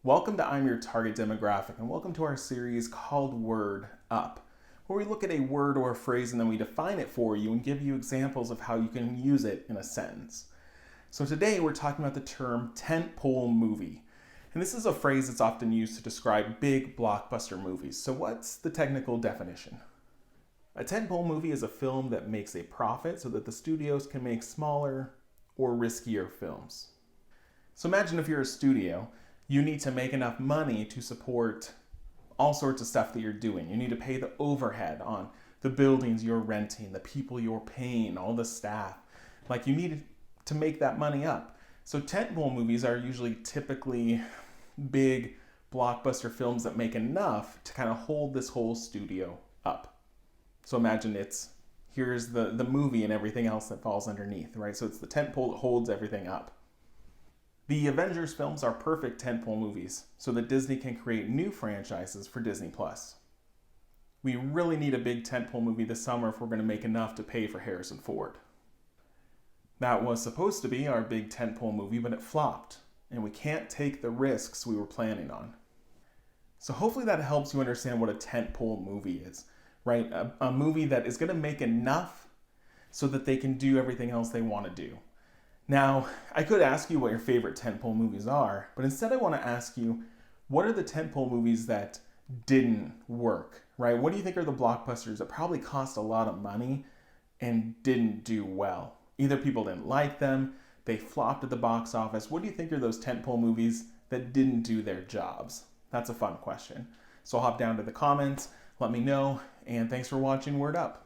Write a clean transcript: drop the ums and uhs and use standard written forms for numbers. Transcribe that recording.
Welcome to I'm Your Target Demographic, and welcome to our series called Word Up, where we look at a word or a phrase and then we define it for you and give you examples of how you can use it in a sentence. So today we're talking about the term tentpole movie. And this is a phrase that's often used to describe big blockbuster movies. So what's the technical definition? A tentpole movie is a film that makes a profit so that the studios can make smaller or riskier films. So imagine if you're a studio, you need to make enough money to support all sorts of stuff that you're doing. You need to pay the overhead on the buildings you're renting, the people you're paying, all the staff. Like, you need to make that money up. So tentpole movies are usually typically big blockbuster films that make enough to kind of hold this whole studio up. So imagine here's the movie and everything else that falls underneath, right? So it's the tentpole that holds everything up. The Avengers films are perfect tentpole movies so that Disney can create new franchises for Disney+. We really need a big tentpole movie this summer if we're going to make enough to pay for Harrison Ford. That was supposed to be our big tentpole movie, but it flopped, and we can't take the risks we were planning on. So hopefully that helps you understand what a tentpole movie is, right? A movie that is going to make enough so that they can do everything else they want to do. Now, I could ask you what your favorite tentpole movies are, but instead I want to ask you, what are the tentpole movies that didn't work, right? What do you think are the blockbusters that probably cost a lot of money and didn't do well? Either people didn't like them, they flopped at the box office. What do you think are those tentpole movies that didn't do their jobs? That's a fun question. So I'll hop down to the comments, let me know, and thanks for watching Word Up.